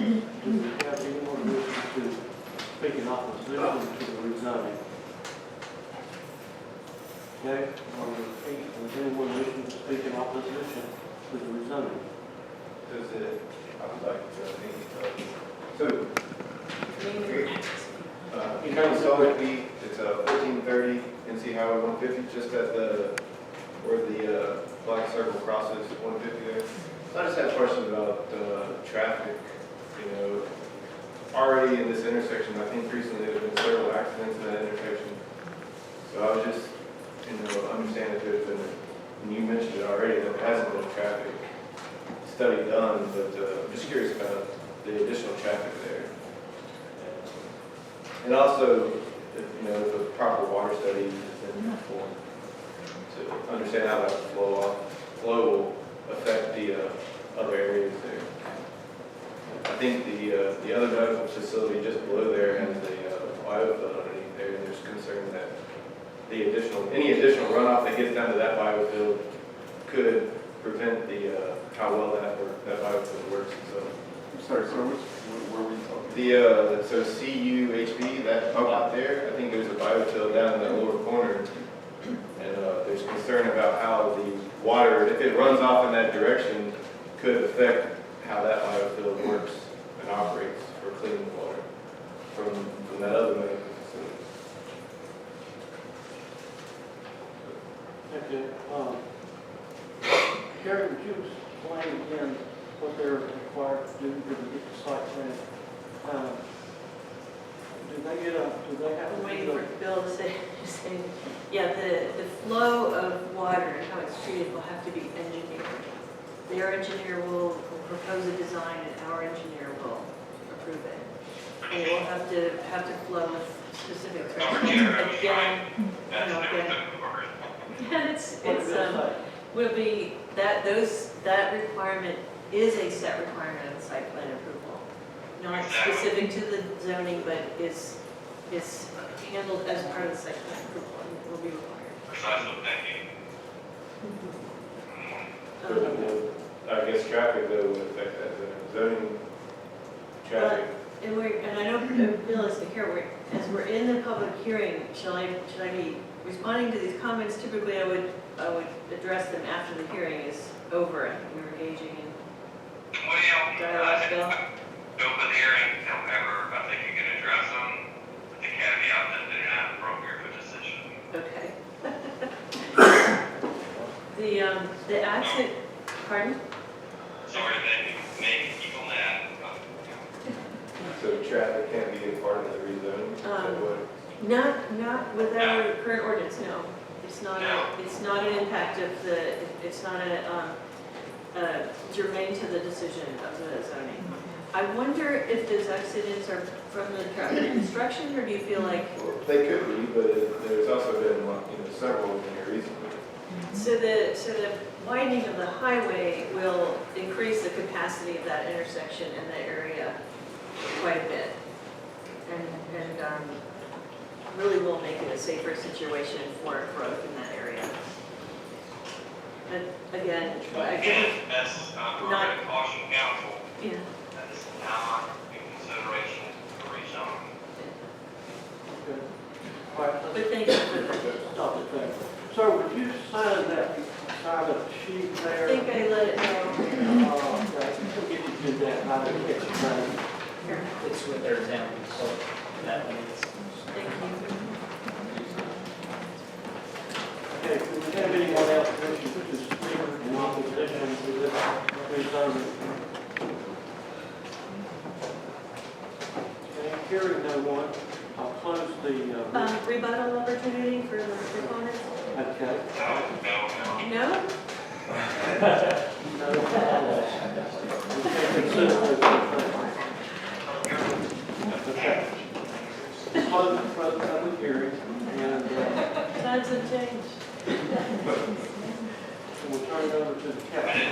Do we have any more wishes to speak in opposition to the rezoning? Okay, on the repeat, is anyone wishing to speak in opposition to the rezoning? Does it, I would like to, you kind of saw it, it's 1430 NC Highway 150, just at where the black circle crosses 150 there. So I just had a question about traffic, you know, already in this intersection, I think recently there have been several accidents in that intersection. So I was just, understand that there's been, and you mentioned it already, that there hasn't been a traffic study done, but I'm just curious about the additional traffic there. And also, if a proper water study has been performed to understand how that flow will affect the other areas there. I think the other medical facility just below there has a biofield underneath there, and there's concern that any additional runoff that gets down to that biofield could prevent how well that biofield works. So, I'm sorry, sir, where were you talking? So CUHB, that pump out there, I think there's a biofield down in that lower corner, and there's concern about how the water, if it runs off in that direction, could affect how that biofield works and operates for cleaning water from that other medical facility. Thank you. Gary, would you explain again what they're required to do to get the site plan? Do they have I'm to waiting do for Bill to say, yeah, the flow of water and how it's treated will have to be engineered. Their engineer will propose a design and our engineer will approve it. And it will have to flow with specific thresholds. Again, will be that requirement is a set requirement of the site plan approval. Not specific to the zoning, but is handled as part of the site plan approval and will be required. Precise thinking. I guess traffic though would affect that zoning traffic. And I know Bill is here. As we're in the public hearing, should I be responding to these comments? Typically, I would address them after the hearing is over and we're engaging in dialogue. Bill. Open hearing, however, I think you can address them with the caveat that they're not appropriate for decision. The accident, pardon? Sorry, they make people mad. So traffic can't be a part of the rezoning? Is that what- Not with our current ordinance, no. It's not an impact of it's not a germane to the decision of the zoning. I wonder if those accidents are from the traffic construction, or do you feel like? Well, they could be, but there's also been several in here recently. So the widening of the highway will increase the capacity of that intersection in that area quite a bit, and really will make it a safer situation for growth in that area. But again, I think That's not caution council. yeah. That is not in consideration for rezoning. Okay. All right, But let's thank you for that. stop it there. Sir, would you sign that side of the sheet I there? think I let it know. Okay, we'll get you to that, I didn't get you signed. Here. It's with their example, so that one is. Thank you. Okay, do we have anyone else wishing to speak in opposition to this rezoning? Okay, hearing no one, I'll close the, Rebuttal opportunity for the proponents? okay. No. No? No, we can consider those things. Okay. Close the public hearing, and Times have changed. we'll turn it over to the captain.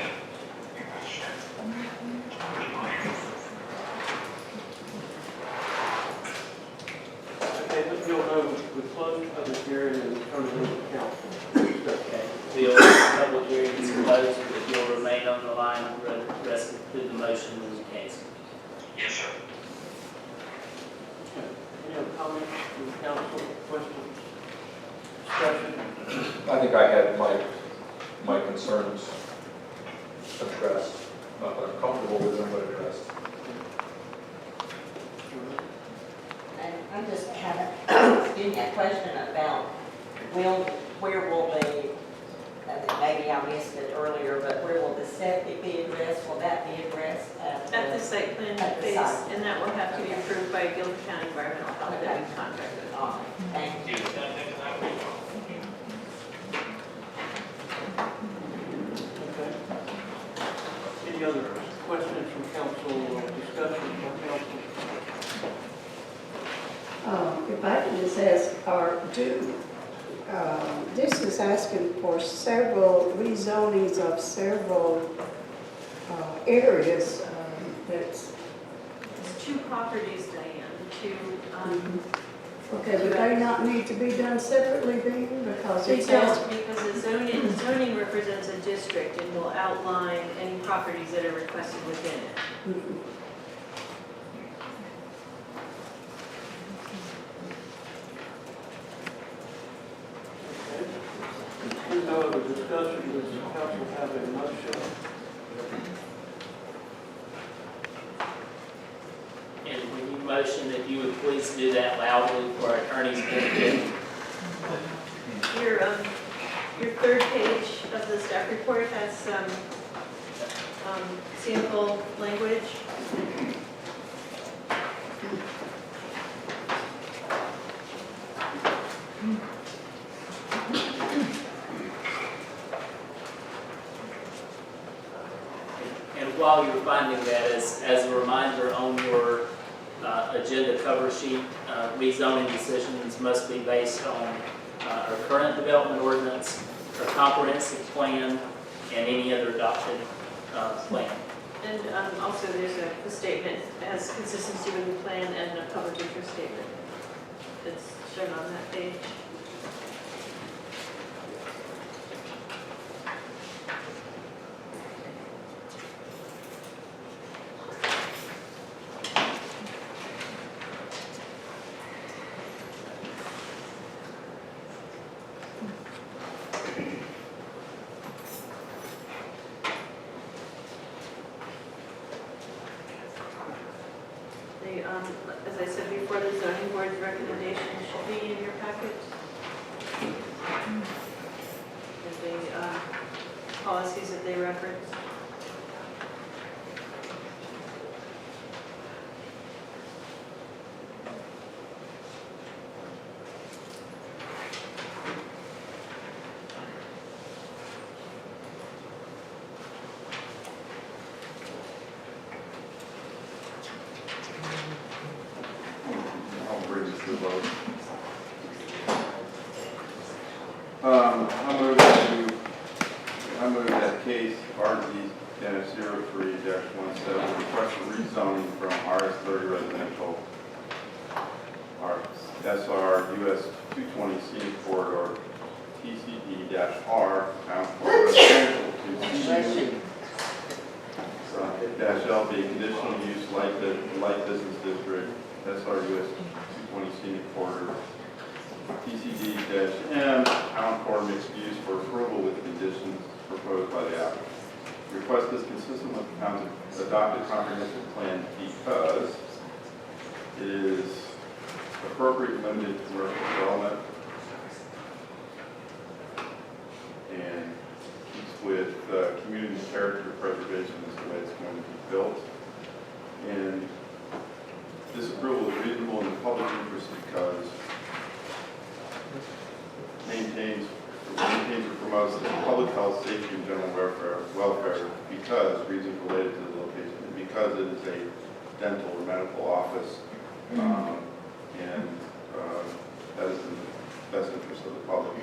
Okay, let you'll know we close the public hearing and turn it over to council. Okay. Bill, public hearing is closed, but you'll remain on the line and rest of the motion in the case. Yes, think I had my concerns addressed. Not that I'm comfortable with them, but addressed. And I'm just having, excuse me, a question about, where will the, maybe I missed it earlier, but where will the septic be addressed? Will that be addressed at At the site plan At the phase, site. and that will have to be approved by Guilford County Environmental Health that we contracted. All right, thank you. Okay. Any other questions from council or discussion from council? If I can just ask, this is asking for several rezonings of several areas that's, There's two properties, Diane, the two, okay, but they not need to be done separately then, because they it says, don't, because the zoning represents a district and will outline any properties that are requested within it. Okay. No other discussion, does the council have a motion? And when you motion, that you would please do that loudly for our attorney's benefit. Your third page of the staff report has some sample language. And while you're finding that, as a reminder on your agenda cover sheet, rezoning decisions must be based on our current development ordinance, our comprehensive plan, and any other adopted plan. And also there's a statement that has consistency with the plan and a public interest statement that's shown on that page. As I said before, the zoning board's recommendations should be in your packet. And the policies that they reference. I'll bring this to the vote. I move that case RZ-03-17 request for rezoning from RS30 residential SR US 220 scenic corridor TCD-R town core residential to CU-LB conditional use light business district SRUS 220 scenic corridor TCD-M town core mixed use for approval with conditions proposed by the applicant. The request is consistent with the town's adopted comprehensive plan because it is appropriate limited commercial development and keeps with community character preservation as the way it's going to be built. And this approval is reasonable in the public interest because maintains or promotes the public health, safety, and general welfare because reasons related to the location, and because it is a dental or medical office, and that is in the best interest of the public.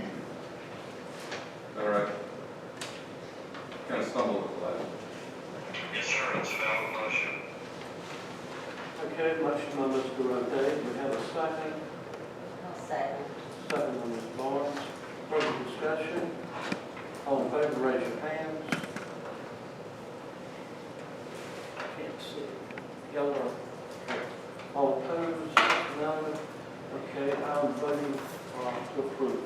All right. Kind of stumbled with that. Yes, sir, it's a valid motion. Okay, motion by Mr. Roday, we have a second. I'll second. Second by Ms. Barnes. Further discussion? All in favor, raise your hands. Can't see. Yellow. All opposed? No. Okay, I'm voting to approve.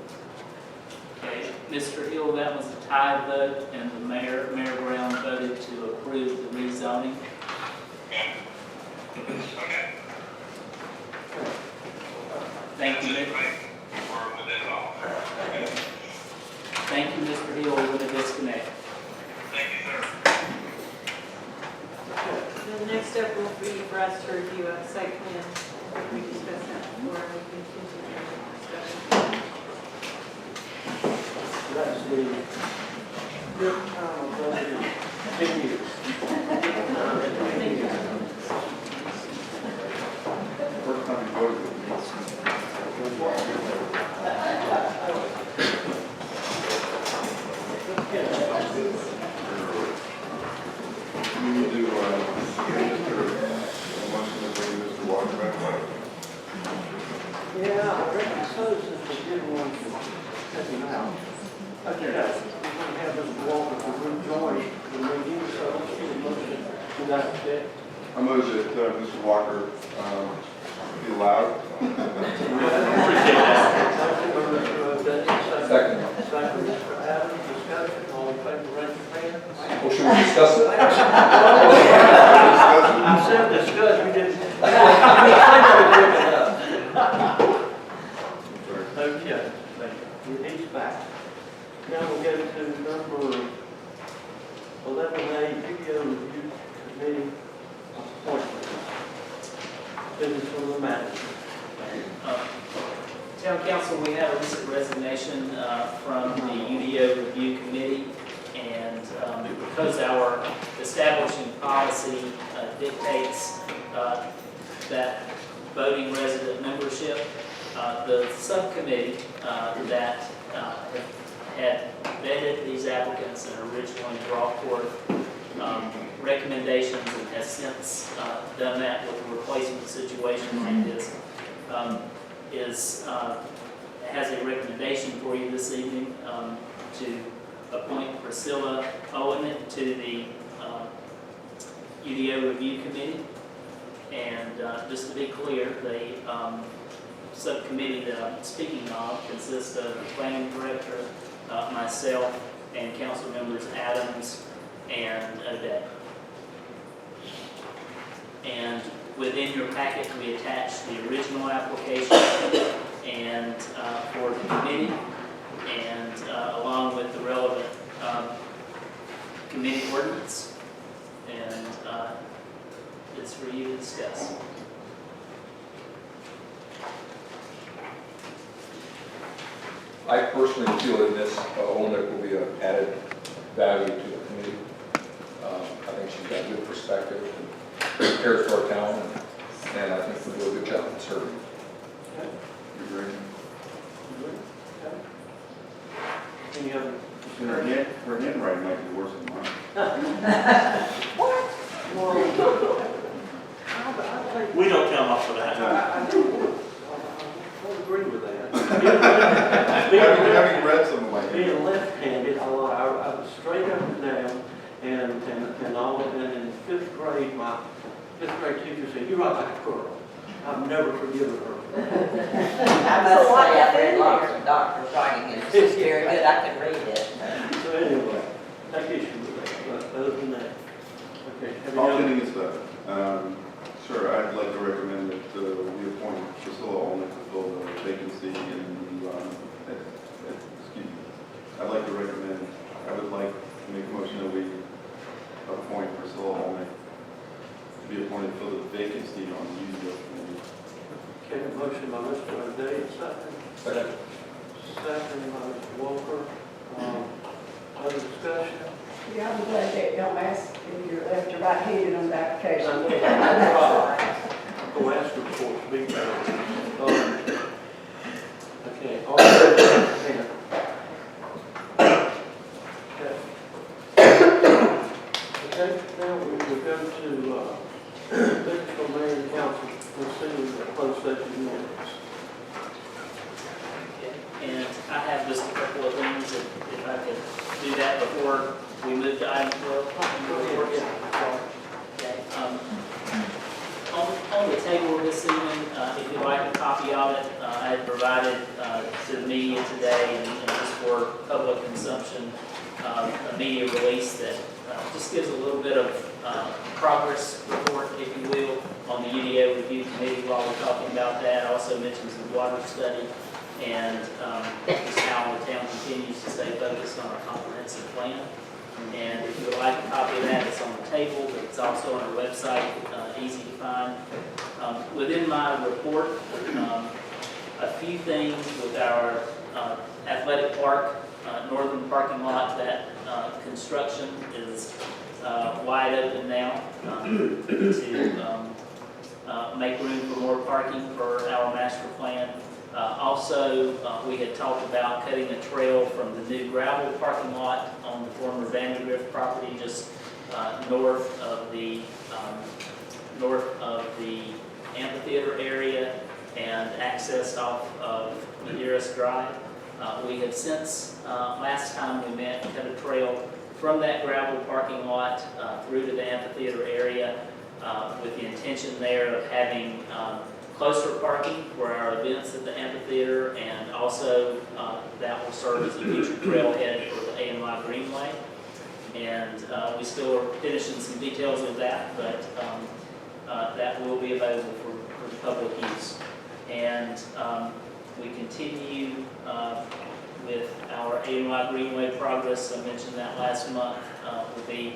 Okay, Mr. tie vote, and the Mayor Brown voted to approve the rezoning. Okay. Thank you, That's it, Nick. right? We're within all. Okay. Thank you, Mr. Hill, we're going to disconnect. Thank you, sir. The next step will be for us to review a site plan. We discussed that before, we can continue the discussion. That's the good time of budget, 10 years. First time you voted with me. You need to, Mr. Motion to bring Mr. Walker back. Yeah, I reckon so, since they didn't want to take him out. Okay, we're going to have Mr. Walker to rejoin the meeting, so let's get a motion to that effect. I move that Mr. Walker be allowed. Motion by Mr. O'Day, Second. second Mr. Adams, discussion, all in favor, raise your hand. Well, should we discuss it? I said discuss, we didn't. Okay, he's back. Now we'll go to number 11A, video review committee appointment. Business from the manager. Town Council, we have a recent resignation from the UDO Review Committee, and because our establishing policy dictates that voting resident membership, the subcommittee that had vetted these applicants and originally brought forth recommendations and has since done that with a replacement situation like this, has a recommendation for you this evening to appoint Priscilla Owen to the UDO Review Committee. And just to be clear, the subcommittee that I'm speaking of consists of the planning director, myself, and council members Adams and O'Day. And within your packet, we attached the original application and for the committee, and along with the relevant committee ordinance, and it's for you to discuss. I personally feel that Ms. Olnick will be an added value to the committee. I think she's got good perspective and cares for our town, and I think we'll do a good job in serving. You agree? Any other? Her handwriting might be worse than mine. We don't come up with that. I don't agree with that. Having read some of my Being left-handed, I was straight up and down, and all of it. In fifth grade, my fifth grade teacher said, "You write like a girl." I've never forgiven her. I must say, I've read lots of doctor's writing, and it's very good, I can read it. So anyway, take issue with that, but other than that, okay. have All any other- kidding aside, sure, I'd like to recommend that we appoint Priscilla Olnick to fill the vacancy in the, excuse me. I'd like to recommend, I would like to make a motion that we appoint Priscilla Olnick to be appointed to fill the vacancy on the UDO committee. Okay, a motion by Mr. O'Day, second by Mr. Walker. Other discussion? Yeah, I'm glad they don't ask if you're left or right-handed on the application. Go ask her before it's big. Okay, all in favor? Okay, now we will go to business from mayor and council, considering the closed session minutes. And I have just a couple of things, if I could do that before we move to item 12. Okay. On the table this evening, if you'd like a copy of it, I had provided to the media today, and just for public consumption, a media release that just gives a little bit of progress report, if you will, on the UDO review committee while we're talking about that. Also mentions the water study and just how the town continues to stay focused on our comprehensive plan. And if you would like a copy of that, it's on the table, but it's also on our website, easy to find. Within my report, a few things with our athletic park, northern parking lot. That construction is wide open now to make room for more parking for our master plan. Also, we had talked about cutting a trail from the new gravel parking lot on the former Vandergrift property, just north of the amphitheater area and accessed off of Maderas Drive. We have since, last time we met, cut a trail from that gravel parking lot through to the amphitheater area with the intention there of having closer parking for our events at the amphitheater, and also that will serve as a future trailhead for the ANY Greenway. And we still are finishing some details of that, but that will be available for public use. And we continue with our ANY Greenway progress. I mentioned that last month. We'll be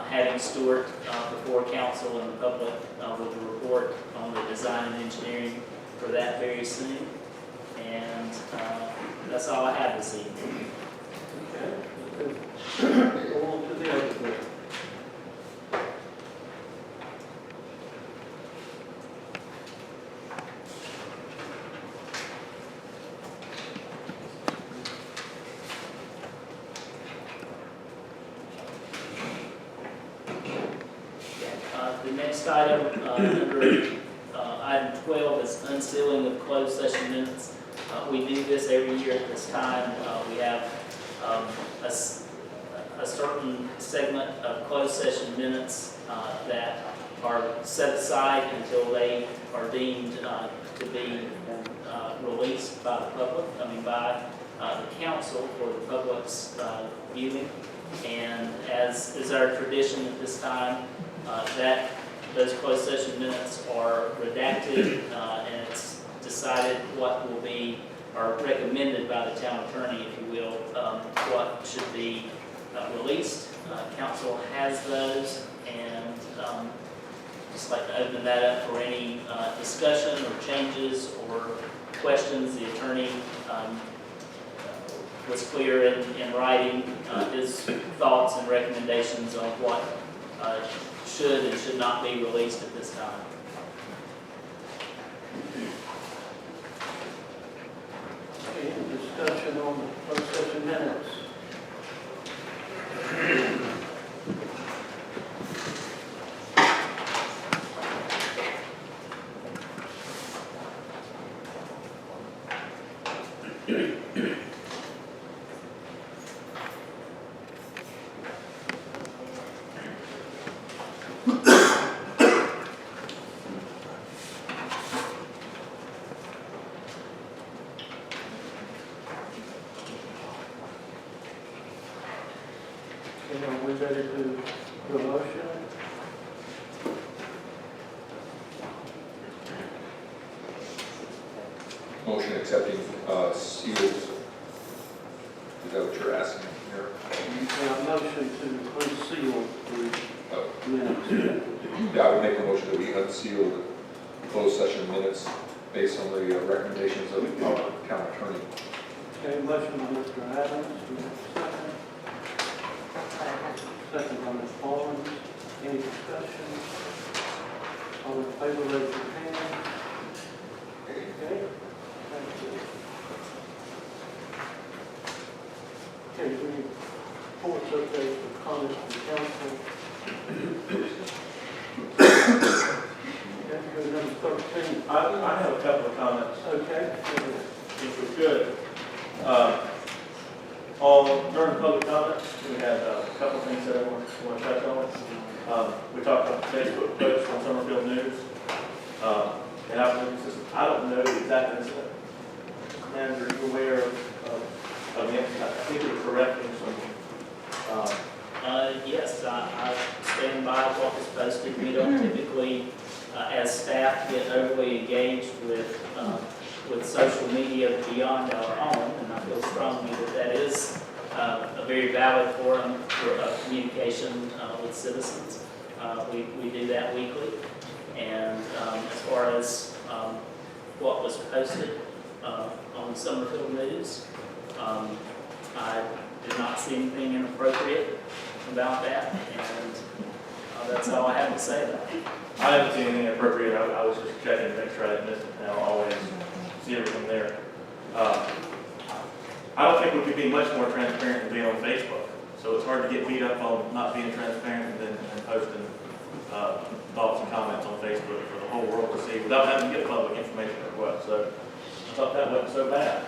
having Stuart before council and the public with a report on the design and engineering for that very soon. And that's all I have this evening. Okay. Go on to the other thing. The next item, under item 12, is unsealing of closed session minutes. We do this every year at this time. We have a certain segment of closed session minutes that are set aside until they are deemed to be released by the public, by the council for the public's viewing. And as is our tradition at this time, those closed session minutes are redacted, and it's decided what will be, or recommended by the town attorney, if you will, what should be released. Council has those, and just like to open that up for any discussion or changes or questions. The attorney was clear in writing his thoughts and recommendations on what should and should not be released at this time. Any discussion on the closed session minutes? Okay, are we ready to do a motion? Motion accepting sealed. Is that what you're asking here? A motion to unseal Oh. the minutes. Yeah, I would make a motion that we unseal the closed session minutes based on the recommendations of our town attorney. Okay, motion by Mr. Adams, do we have a second? Second by Ms. Barnes. Any discussion? All in favor, raise your hand. Okay, thank you. Okay, we need reports, updates, or comments from council. Okay, go to number 13. I have a couple of comments, Okay, if we could. During public comments, we had a couple of things that I want to touch on. We talked about the Facebook post on Summerfield News. And I don't know the exact incident. Manager, are you aware of the incident? I think it was correcting Yes, I stand by what was posted. We don't typically, as staff, get overly engaged with social media beyond our own, and I feel strongly that that is a very valid forum for communication with citizens. We do that weekly, and as far as what was posted on Summerfield News, I did not see anything inappropriate about that, and that's all I have to say about it. I haven't seen anything appropriate. I was just checking to make sure I didn't miss it, and I'll always see everything there. I don't think we could be much more transparent than being on Facebook. So it's hard to get beat up on not being transparent and posting thoughts and comments on Facebook for the whole world to see without having to get a public information request. So I thought that wasn't so bad.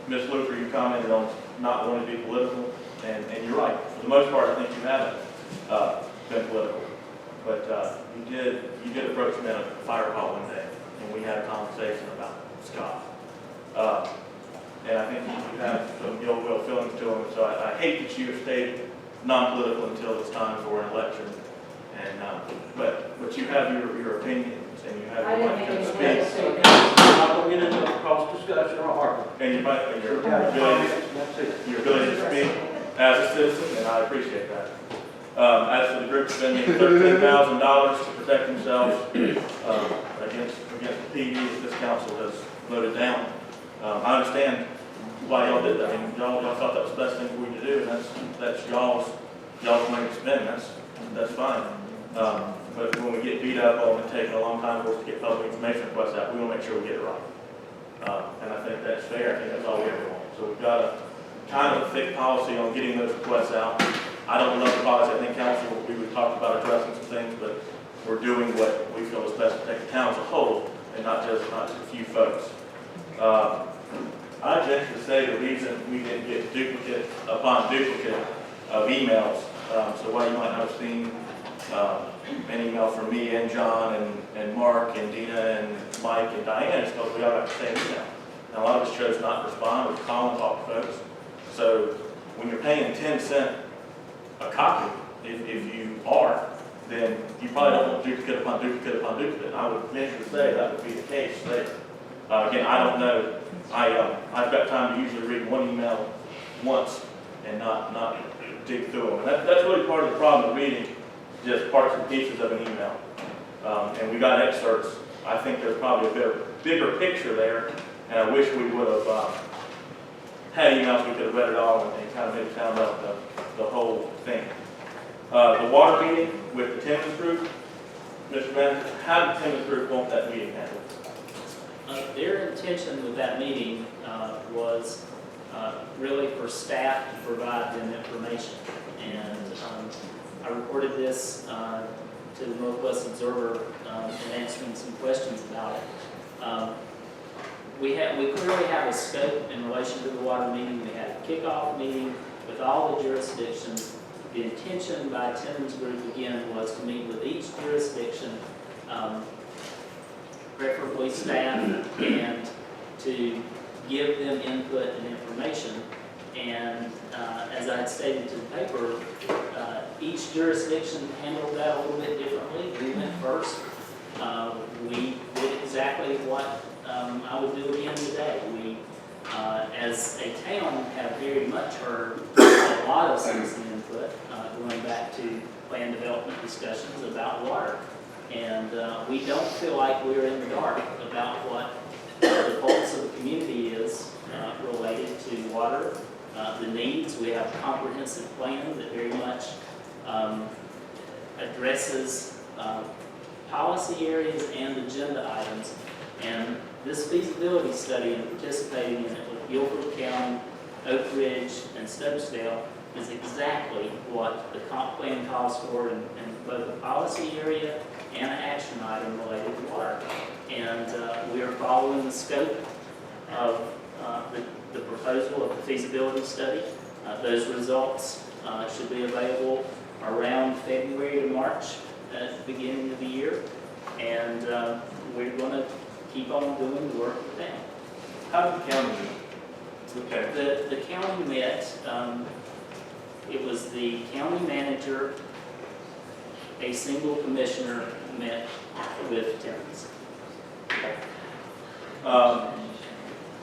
Ms. Luther, you commented on not wanting to be political, and you're right. For the most part, I think you haven't been political. But you did approach me at a fire hall one day, and we had a conversation about Scott. And I think you have some ill will feelings to him, so I hate that you have stayed non-political until it's time for an election. And but you have your opinions, and you have your right to speak. I'm not going to get into a cross discussion or argument. And your ability to speak as a citizen, and I appreciate that. As for the group spending $13,000 to protect themselves against the PD that this council has voted down, I understand why y'all did that. I mean, y'all thought that was the best thing for you to do, and that's y'all's money to spend. That's fine. But when we get beat up on and taking a long time for us to get public information requests out, we want to make sure we get it right. And I think that's fair. I think that's all we ever want. So we've got a kind of a thick policy on getting those requests out. I don't love the policy. I think council, we talked about addressing some things, but we're doing what we feel is best to protect the town as a whole, and not just a few folks. I venture to say the reason we didn't get duplicate upon duplicate of emails, so why you might not have seen an email from me and John and Mark and Dina and Mike and Diane, is because we all got the same email. Now, a lot of us chose not to respond, or call and talk to folks. So when you're paying 10 cents a copy, if you are, then you probably don't want duplicate upon duplicate upon duplicate. And I would venture to say that would be the case there. Again, I don't know. I've got time to usually read one email once and not dig through them. And that's really part of the problem of reading just parts and pieces of an email. And we got excerpts. I think there's probably a bigger picture there, and I wish we would have had emails we could have read it all and kind of maybe found out the whole thing. The water meeting with the Timmons group, Mr. Manager, how did the Timmons group want that meeting handled? Their intention with that meeting was really for staff to provide them information. And I reported this to the Northwest Observer in answering some questions about it. We clearly have a scope in relation to the water meeting. We had a kickoff meeting with all the jurisdictions. The intention by Timmons Group, again, was to meet with each jurisdiction, preferably staff, and to give them input and information. And as I had stated to the paper, each jurisdiction handled that a little bit differently. We went first. We did exactly what I would do again today. We, as a town, have very much heard a lot of citizen input, going back to plan development discussions about water. And we don't feel like we're in the dark about what the pulse of the community is related to water, the needs. We have a comprehensive plan that very much addresses policy areas and agenda items. And this feasibility study and participating in it with Guilford County, Oak Ridge, and Stokesdale is exactly what the comp plan calls for in both a policy area and an action item related to water. And we are following the scope of the proposal of the feasibility study. Those results should be available around February to March at the beginning of the year. And we're going to keep on doing the work with them. How did the county Okay. The county met, it was the county manager, a single commissioner met with tenants.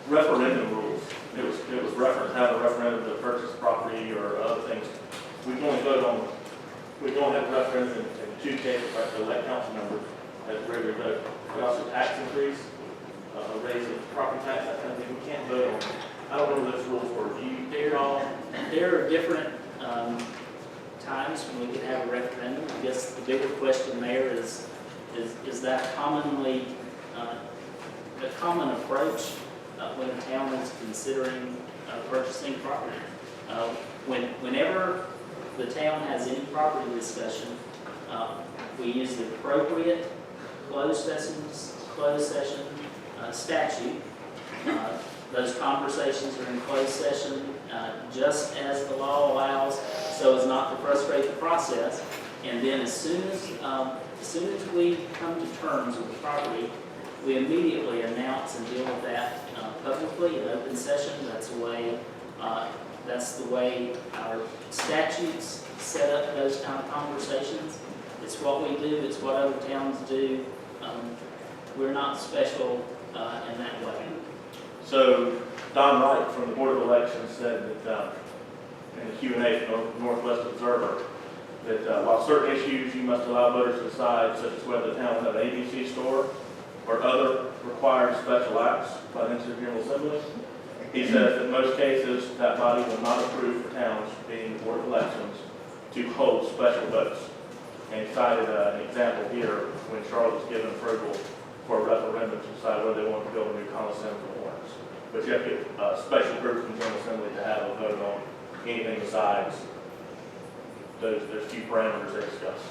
Referendum rules, it was referenced, have a referendum to purchase property or other things. We can only vote on, we can only have a referendum in 2 cases, like to elect council members as regular vote. And also tax increase, raise of property tax, that kind of thing, we can't vote on. I don't know those rules were reviewed. There are different times when we could have a referendum. I guess the bigger question there is that commonly, a common approach when a town is considering purchasing property. Whenever the town has any property discussion, we use the appropriate closed session statute. Those conversations are in closed session just as the law allows, so as not to frustrate the process. And then as soon as we come to terms with the property, we immediately announce and deal with that publicly in open session. That's the way our statutes set up those kind of conversations. It's what we do. It's what other towns do. We're not special in that way. So Don Wright from the Board of Elections said that in the Q&A from Northwest Observer, that while certain issues you must allow voters to decide, such as whether the town will have an ABC store or other required special acts by the Institute General Assembly, he says that in most cases that body will not approve for towns, being the Board of Elections, to hold special votes. And he cited an example here when Charlotte was given approval for a referendum to decide whether they wanted to build a new Coliseum for Lawrence. But you have to get a special group from the General Assembly to have a vote on anything besides those few parameters they discussed.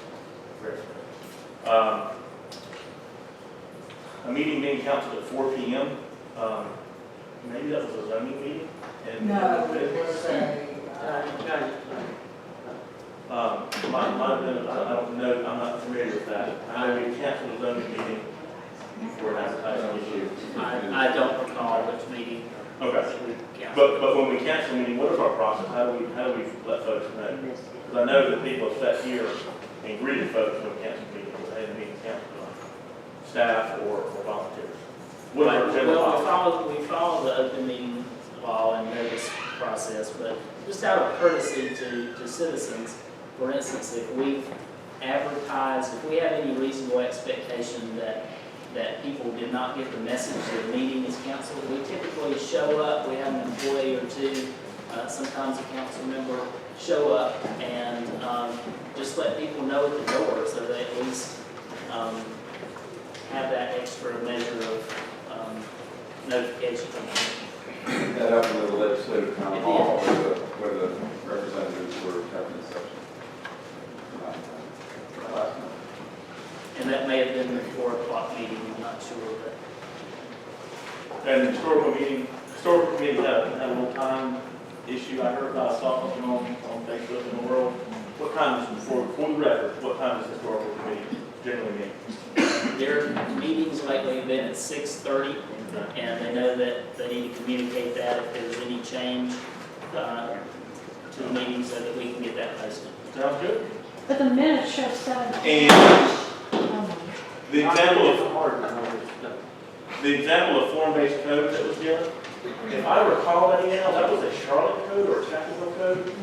A meeting being canceled at 4 p.m. Maybe that was a zoning meeting? No, it was Might have been, I don't know, I'm not familiar with that. I know we canceled a zoning meeting for an advertising issue. I don't recall which meeting. Okay. we canceled. But when we cancel a meeting, what is our process? How do we let folks know? Because I know that people have sat here and greeted folks when we cancel meetings, they had a meeting canceled on staff or volunteers. What is our general Well, policy? we follow the open meeting law and notice process, but just out of courtesy to citizens, for instance, if we've advertised, if we have any reasonable expectation that people did not get the message that the meeting is canceled, we typically show up, we have an employee or two, sometimes a council member, show up and just let people know at the door so they at least have that extra measure of notification. That happened at the legislative town hall where the representatives were having a session. And that may have been the 4 o'clock meeting, I'm not sure, but. And the historical committee had a little time issue. I heard about, I saw something on Facebook in the world. What time is, for the record, what time does the historical committee generally meet? Their meetings lately have been at 6:30, and they know that they need to communicate that if there's any change to the meeting so that we can get that posted. Sounds good. But the minutes show 7. And Oh, the example of form-based code that was given, if I recall that email, that was a Charlotte code or a Chapelville code?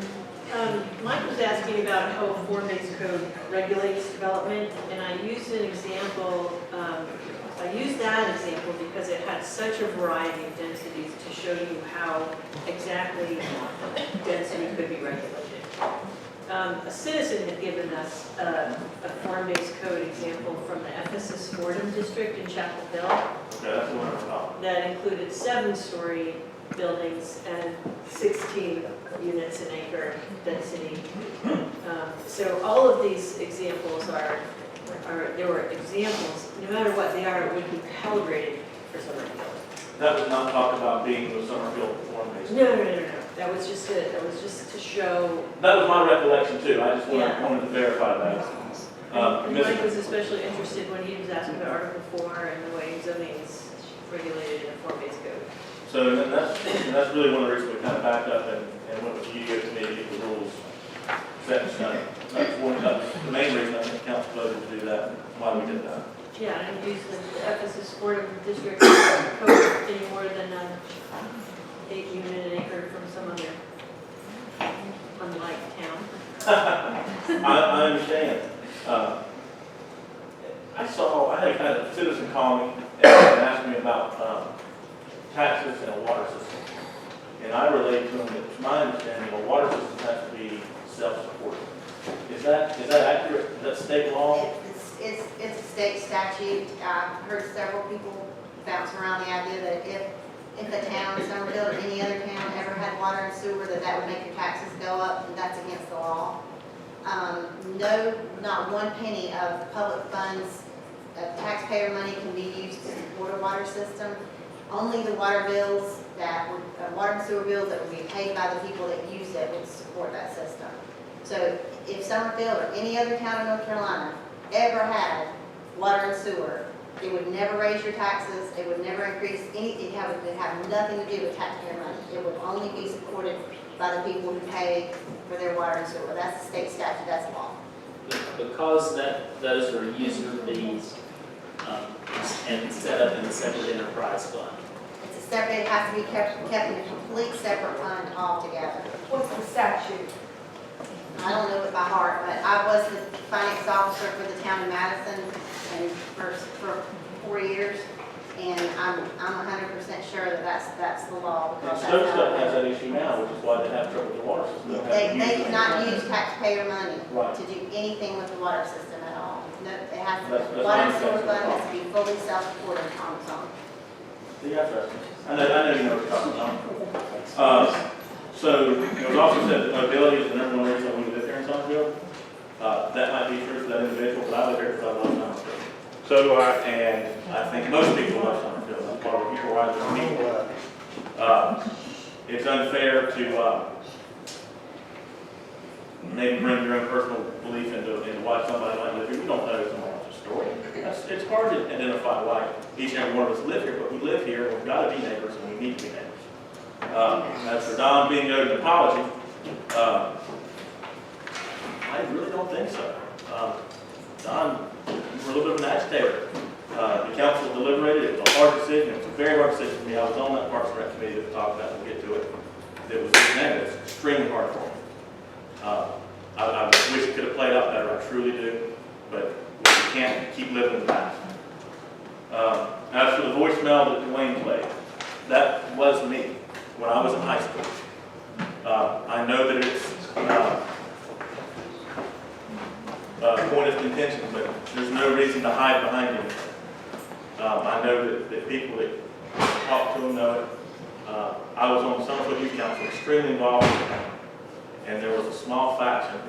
Mike was asking about how a form-based code regulates development, and I used an example, I used that example because it had such a variety of densities to show you how exactly density could be regulated. A citizen had given us a form-based code example from the Ephesus Fordham District in Chapel Hill Okay, that's the one I recall. that included 7-story buildings and 16 units an acre density. So all of these examples there were examples, no matter what they are, it would be calibrated for Summerfield. That was not talked about being the Summerfield form-based. No. That was just to show. That was my recollection too. I just Yeah. wanted to verify that. And Mike was especially interested when he was asking about Article 4 and the way zoning is regulated in a form-based code. So that's really one of the reasons we kind of backed up and went with the UDO committee to get the rules set in stone. That's the main reason I think council voted to do that, and why we did that. Yeah, and use the Ephesus Board of District code any more than 8 unit an acre from some other unlike town. I understand. I had a citizen call me and ask me about taxes and a water system. And I relayed to him that, to my understanding, a water system has to be self-supporting. Is that accurate? Is that state law? It's a state statute. I've heard several people bounce around the idea that if a town, Summerfield or any other town ever had water and sewer, that would make your taxes go up, and that's against the law. No, not one penny of public funds, of taxpayer money can be used to support a water system. Only the water bills water and sewer bills that would be paid by the people that use it would support that system. So if Summerfield or any other town in North Carolina ever had water and sewer, it would never raise your taxes, it would never increase anything, it would have nothing to do with taxpayer money. It would only be supported by the people who pay for their water and sewer. That's the state statute, that's law. Because those are user fees and set up in a separate enterprise fund. It's a separate, it has to be kept in a complete separate fund altogether. What's the statute? I don't know it by heart, but I was the finance officer for the town of Madison and for 4 years, and I'm 100% sure that that's the law. And Because that's how Stokes has that issue now, which is why they have trouble with the water system. they cannot use taxpayer money Right. to do anything with the water system at all. No, it has That's to, water and my sewer understanding. fund has to be fully self-supported on its own. See, that's right. I know you know what you're talking about. So it was also said that mobility is the number one reason we live here in Summerfield. That might be true for that individual, but I live here because I love Summerfield. So do I, and I think most people love Summerfield. That's part of the people why they're me. It's unfair to maybe bring your own personal belief into why somebody might live here. We don't know someone else's story. It's hard to identify why each and every one of us live here, but we live here, and we've got to be neighbors, and we need to be neighbors. As for Don being owed an apology, I really don't think so. Don, you were a little bit of an agitator. The council deliberated. It was a hard decision. It was a very hard decision for me. I was on that Parks and Rec committee that talked about it. We'll get to it. It was negative. It was extremely hard for me. I wish it could have played out better. I truly do. But we can't keep living in the past. As for the voicemail that Dwayne played, that was me when I was in high school. I know that it's a point of contention, but there's no reason to hide behind anything. I know that people that talk to them know it. I was on the Summerfield Youth Council, extremely involved in the county, and there was a small faction